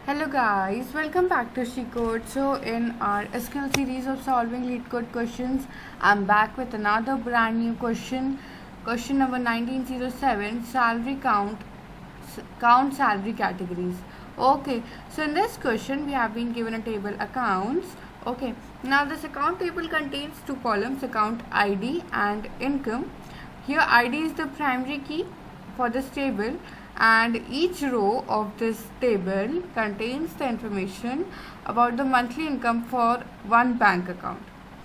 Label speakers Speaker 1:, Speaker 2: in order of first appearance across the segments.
Speaker 1: Hello guys, welcome back to LeetCode. So in our SQL series of solving LeetCode questions, I'm back with another brand new question. Question number 1907, salary count salary categories. Okay, so in this question we have been given a table accounts. Okay, now this account table contains two columns, account ID and income. Here ID is the primary key for this table, and each row of this table contains the information about the monthly income for one bank account.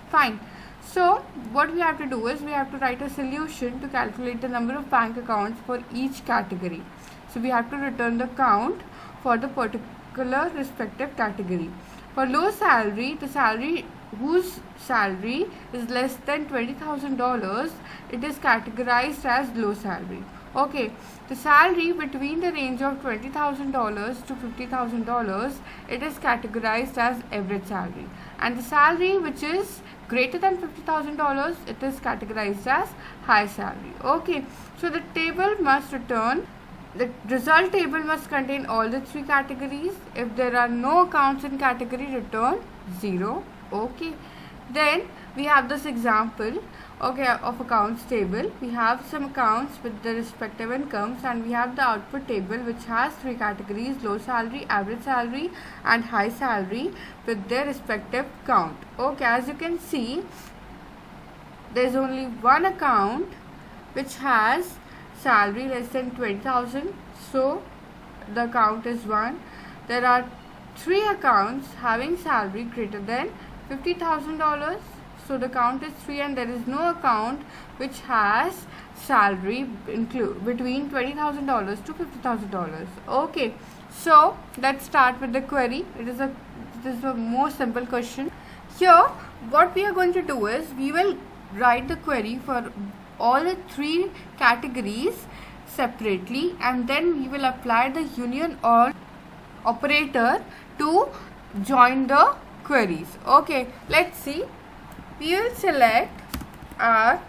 Speaker 1: Fine. So what we have to do is we have to write a solution to calculate the number of bank accounts for each category. So we have to return the count for the particular respective category. For low salary, the salary whose salary is less than $20,000, it is categorized as low salary. Okay, the salary between the range of $20,000 to $50,000, it is categorized as average salary, and the salary which is greater than $50,000, it is categorized as high salary. Okay, so the table must return. The result table must contain all the three categories. If there are no accounts in category, return 0. Okay, then we have this example, okay, of accounts table. We have some accounts with the respective incomes, and we have the output table which has three categories: low salary, average salary and high salary with their respective count. Okay, as you can see, there is only one account which has salary less than 20,000, so the count is 1. There are 3 accounts having salary greater than $50,000, so the count is 3, and there is no account which has salary between $20,000 to $50,000. Okay, so let's start with the query. This is the most simple question. Here what we are going to do is we will write the query for all the 3 categories separately, and then we will apply the union or operator to join the queries. Okay, let's see. We will select our,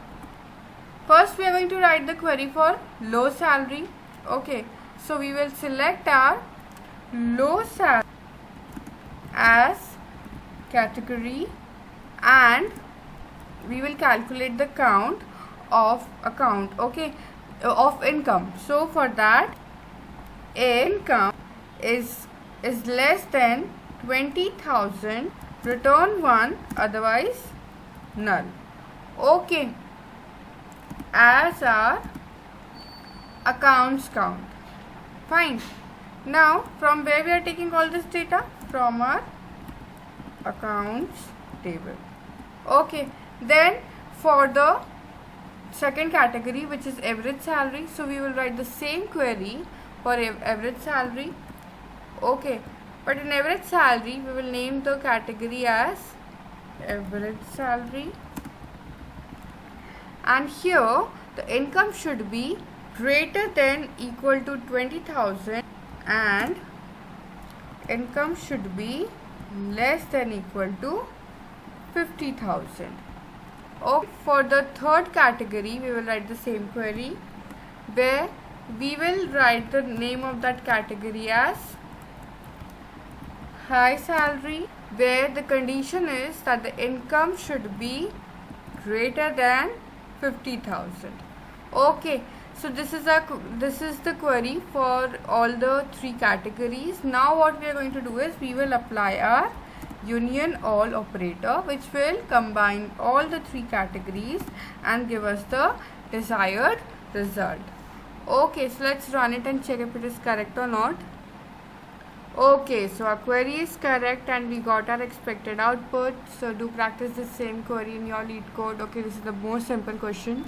Speaker 1: first we are going to write the query for low salary. Okay, so we will select our low salary as category, and we will calculate the count of account, okay, of income. So for that, income is less than 20,000, return 1, otherwise null. Okay, as our accounts count. Fine. Now from where we are taking all this data? From our accounts table. Okay, then for the second category, which is average salary, so we will write the same query for average salary. Okay, but in average salary we will name the category as average salary, and here the income should be greater than equal to 20,000 and income should be less than equal to 50,000. Okay, for the third category we will write the same query, where we will write the name of that category as high salary, where the condition is that the income should be greater than 50,000. Okay, so this is the query for all the 3 categories. Now what we are going to do is we will apply our union all operator, which will combine all the 3 categories and give us the desired result. Okay, so let's run it and check if it is correct or not. Okay, so our query is correct and we got our expected output. So do practice the same query in your LeetCode. Okay, this is the most simple question,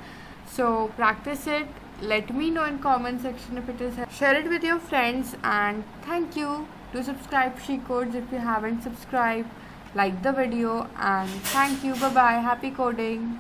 Speaker 1: so practice it. Let me know in comment section if it is. Share it with your friends, and thank you. Do subscribe to LeetCode if you haven't subscribed. Like the video, and thank you. Bye bye. Happy coding.